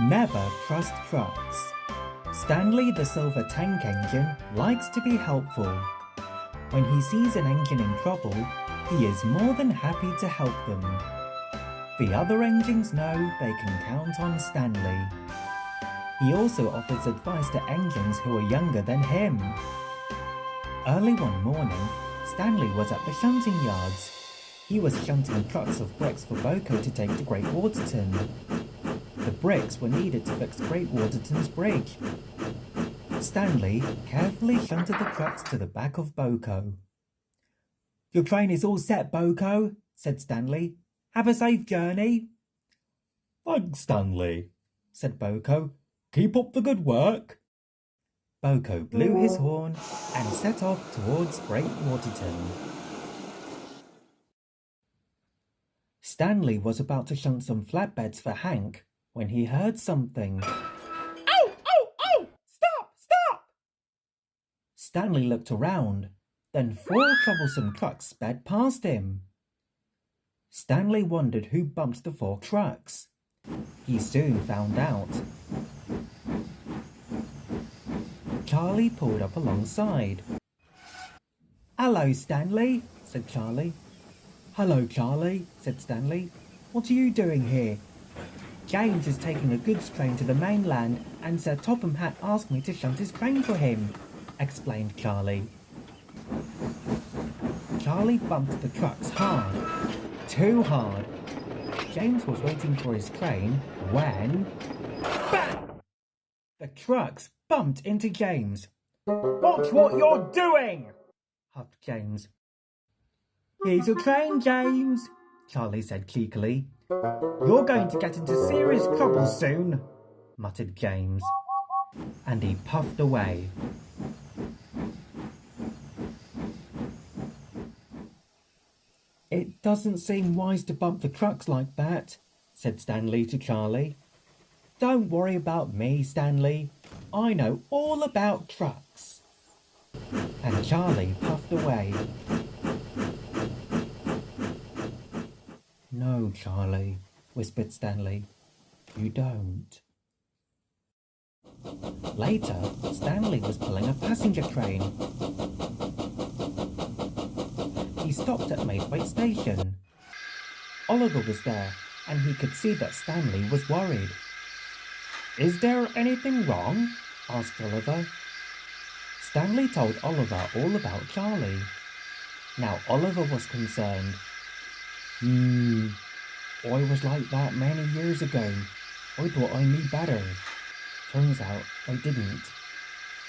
Never trust trucks. Stanley the silver tank engine likes to be helpful. When he sees an engine in trouble, he is more than happy to help them. The other engines know they can count on Stanley. He also offers advice to engines who are younger than him. Early one morning, Stanley was at the shunting yards. He was shunting trucks of bricks for Boko to take to Great Waterton. The bricks were needed to fix Great Waterton's bridge. Stanley carefully shunted the trucks to the back of Boko. "Your train is all set, Boko," said Stanley. "Have a safe journey." "Thanks, Stanley," said Boko. "Keep up the good work." Boko blew his horn and set off towards Great Waterton. Stanley was about to shunt some flatbeds for Hank when he heard something. "Oh, oh, oh! Stop, stop!" Stanley looked around. Then 4 troublesome trucks sped past him. Stanley wondered who bumped the 4 trucks. He soon found out. Charlie pulled up alongside. "Hello, Stanley," said Charlie. "Hello, Charlie," said Stanley. "What are you doing here?" "James is taking a goods train to the mainland and Sir Topham Hatt asked me to shunt his train for him," explained Charlie. Charlie bumped the trucks hard. Too hard. James was waiting for his train when... Bang! The trucks bumped into James. "Watch what you're doing!" huffed James. "Here's your train, James," Charlie said cheekily. "You're going to get into serious trouble soon," muttered James. And he puffed away. "It doesn't seem wise to bump the trucks like that," said Stanley to Charlie. "Don't worry about me, Stanley. I know all about trucks." And Charlie puffed away. "No, Charlie," whispered Stanley. "You don't." Later, Stanley was pulling a passenger train. He stopped at Maidway Station. Oliver was there, and he could see that Stanley was worried. "Is there anything wrong?" asked Oliver. Stanley told Oliver all about Charlie. Now Oliver was concerned. I was like that many years ago. I thought I knew better. Turns out I didn't.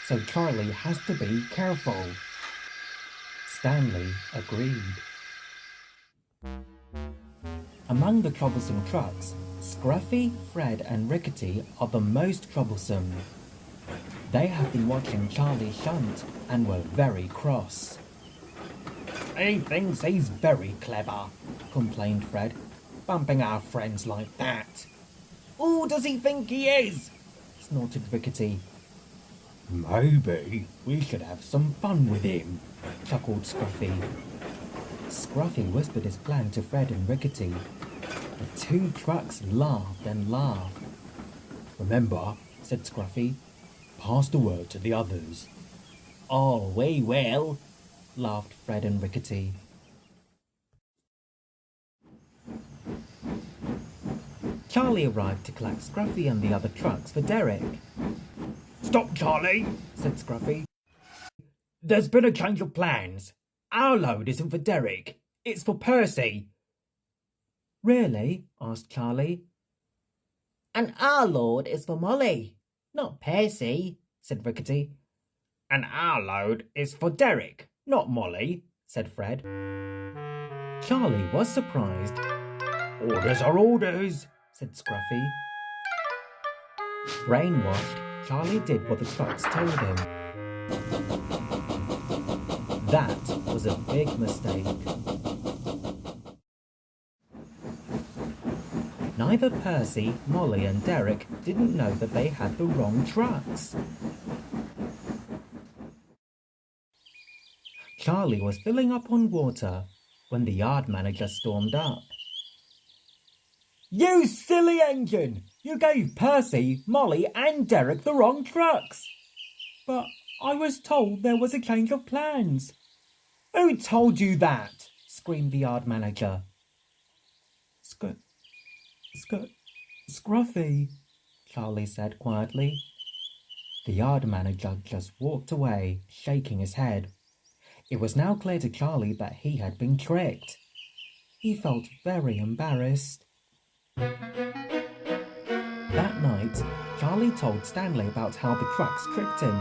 So Charlie has to be careful." Stanley agreed. Among the troublesome trucks, Scruffy, Fred and Rickety are the most troublesome. They have been watching Charlie shunt and were very cross. "He thinks he's very clever," complained Fred, "bumping our friends like that." "Who does he think he is?" snorted Rickety. "Maybe we should have some fun with him," chuckled Scruffy. Scruffy whispered his plan to Fred and Rickety. The 2 trucks laughed and laughed. "Remember," said Scruffy, "pass the word to the others." "Oh, we will," laughed Fred and Rickety. Charlie arrived to collect Scruffy and the other trucks for Derek. "Stop, Charlie," said Scruffy. "There's been a change of plans. Our load isn't for Derek, it's for Percy." "Really?" asked Charlie. "And our load is for Molly, not Percy," said Rickety. "And our load is for Derek, not Molly," said Fred. Charlie was surprised. "Orders are orders," said Scruffy. Brainwashed, Charlie did what the trucks told him. That was a big mistake. Neither Percy, Molly and Derek didn't know that they had the wrong trucks. Charlie was filling up on water when the yard manager stormed up. "You silly engine! You gave Percy, Molly and Derek the wrong trucks. But I was told there was a change of plans. Who told you that? Screamed the yard manager. Scruffy, Charlie said quietly. The yard manager just walked away, shaking his head. It was now clear to Charlie that he had been tricked. He felt very embarrassed. That night, Charlie told Stanley about how the trucks tricked him.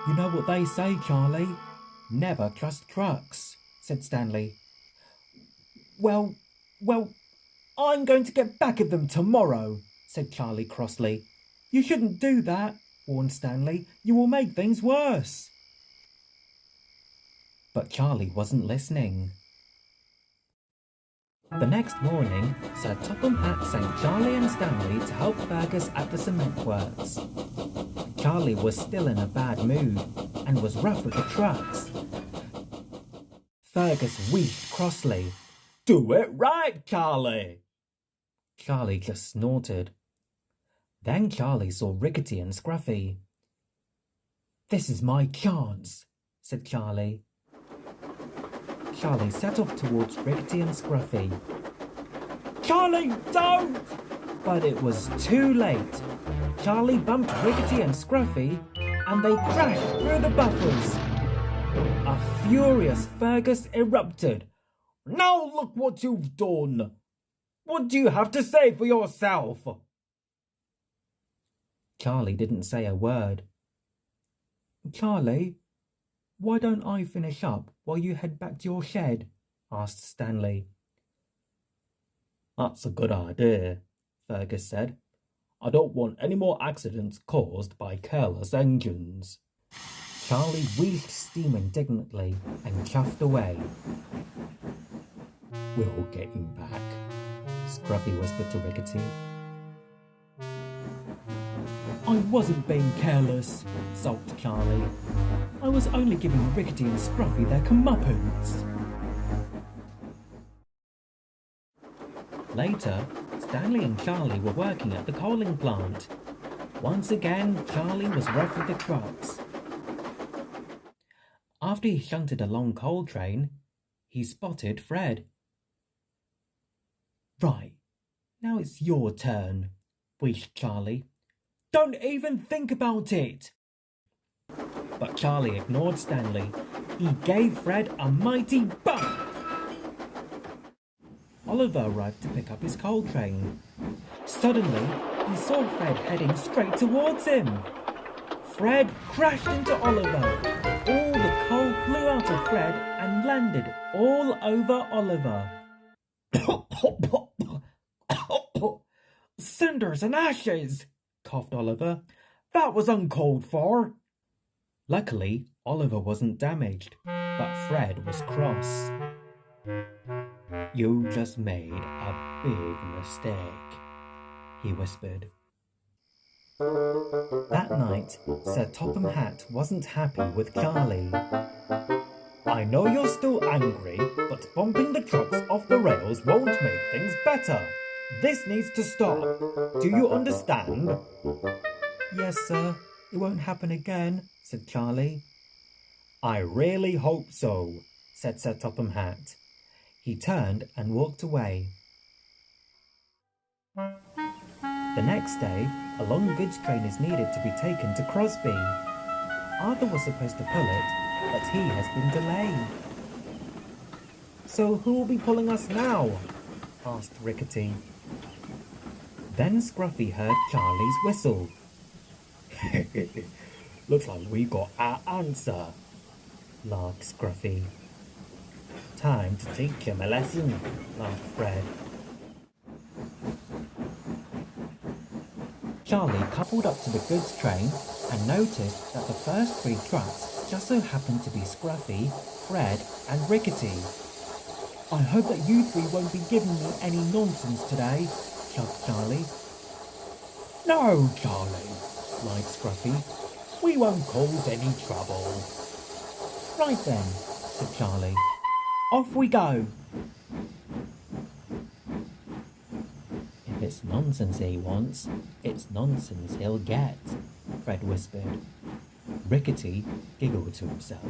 You know what they say, Charlie? Never trust trucks, said Stanley. Well, I'm going to get back at them tomorrow, said Charlie crossly. You shouldn't do that, warned Stanley. You will make things worse. But Charlie wasn't listening. The next morning, Sir Topham Hatt sent Charlie and Stanley to help Fergus at the cement works. Charlie was still in a bad mood and was rough with the trucks. Fergus wheezed crossly. Do it right, Charlie! Charlie just snorted. Then Charlie saw Rickety and Scruffy. This is my chance, said Charlie. Charlie set off towards Rickety and Scruffy. Charlie, don't! But it was too late. Charlie bumped Rickety and Scruffy, and they crashed through the buffers. A furious Fergus erupted. Now look what you've done! What do you have to say for yourself? Charlie didn't say a word. Charlie, why don't I finish up while you head back to your shed? Asked Stanley. That's a good idea, Fergus said. I don't want any more accidents caused by careless engines. Charlie wheezed steam indignantly and chuffed away. We'll get him back, Scruffy whispered to Rickety. I wasn't being careless, sulked Charlie. I was only giving Rickety and Scruffy their comeuppance. Later, Stanley and Charlie were working at the coaling plant. Once again, Charlie was rough with the trucks. After he shunted a long coal train, he spotted Fred. Right, now it's your turn, wheezed Charlie. Don't even think about it! But Charlie ignored Stanley. He gave Fred a mighty bump. Oliver arrived to pick up his coal train. Suddenly, he saw Fred heading straight towards him. Fred crashed into Oliver. All the coal flew out of Fred and landed all over Oliver. Cinders and ashes, coughed Oliver. That was uncalled for. Luckily, Oliver wasn't damaged, but Fred was cross. You just made a big mistake, he whispered. That night, Sir Topham Hatt wasn't happy with Charlie. I know you're still angry, but bumping the trucks off the rails won't make things better. This needs to stop. Do you understand? Yes, sir. It won't happen again, said Charlie. I really hope so, said Sir Topham Hatt. He turned and walked away. The next day, a long goods train is needed to be taken to Crosby. Arthur was supposed to pull it, but he has been delayed. So who will be pulling us now? Asked Rickety. Then Scruffy heard Charlie's whistle. Looks like we got our answer, laughed Scruffy. Time to teach him a lesson, laughed Fred. Charlie coupled up to the goods train and noticed that the first three trucks just so happened to be Scruffy, Fred and Rickety. I hope that you three won't be giving me any nonsense today, shoved Charlie. No, Charlie, lied Scruffy. We won't cause any trouble. Right then, said Charlie. Off we go. If it's nonsense he wants, it's nonsense he'll get, Fred whispered. Rickety giggled to himself.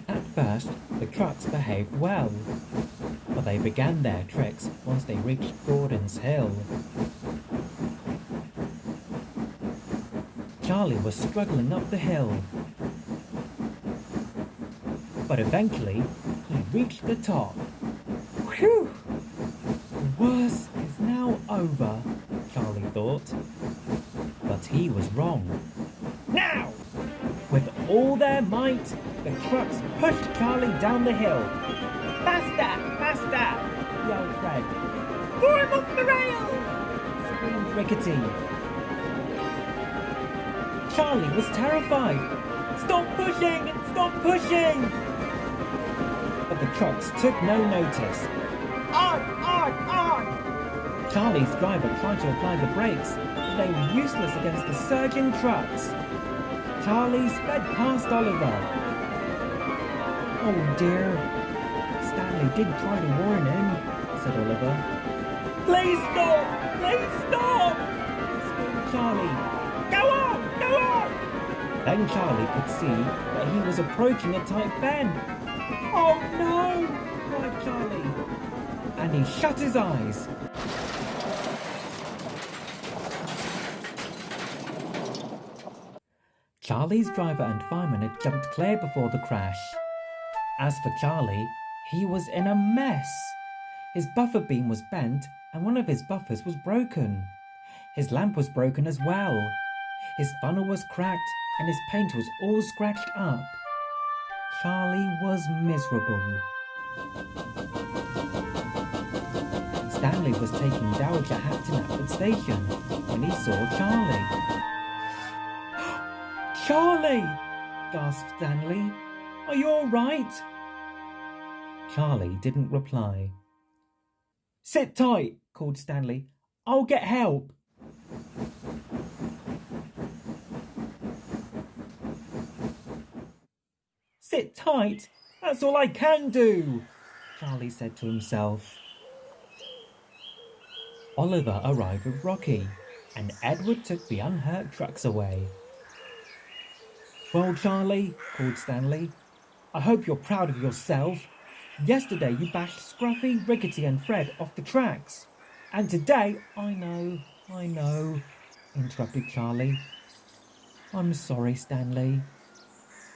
At first, the trucks behaved well, but they began their tricks once they reached Gordon's Hill. Charlie was struggling up the hill, but eventually he reached the top. Whew! The worst is now over, Charlie thought. But he was wrong. Now! With all their might, the trucks pushed Charlie down the hill. Faster! Faster! Yelled Fred. Throw him off the rails! Screamed Rickety. Charlie was terrified. Stop pushing! Stop pushing! But the trucks took no notice. On! On! On! Charlie's driver tried to apply the brakes, but they were useless against the surging trucks. Charlie sped past Oliver. Oh dear. Stanley did try to warn him, said Oliver. Please stop! Please stop! Screamed Charlie. Go on! Go on! Then Charlie could see that he was approaching a tight bend. Oh no! Cried Charlie. And he shut his eyes. Charlie's driver and fireman had jumped clear before the crash. As for Charlie, he was in a mess. His buffer beam was bent and one of his buffers was broken. His lamp was broken as well. His funnel was cracked and his paint was all scratched up. Charlie was miserable. Stanley was taking Dowager Hat to Knapford Station when he saw Charlie. Charlie! Gasped Stanley. Are you all right? Charlie didn't reply. Sit tight, called Stanley. I'll get help. Sit tight? That's all I can do, Charlie said to himself. Oliver arrived with Rocky, and Edward took the unhurt trucks away. Well, Charlie, called Stanley, I hope you're proud of yourself. Yesterday you bashed Scruffy, Rickety and Fred off the tracks. And today, I know, interrupted Charlie. I'm sorry, Stanley.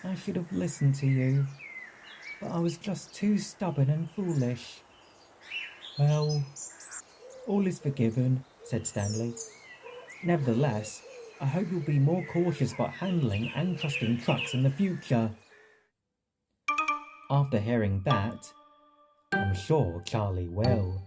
I should have listened to you, but I was just too stubborn and foolish. Well, all is forgiven, said Stanley. Nevertheless, I hope you'll be more cautious about handling and trusting trucks in the future. After hearing that, I'm sure Charlie will.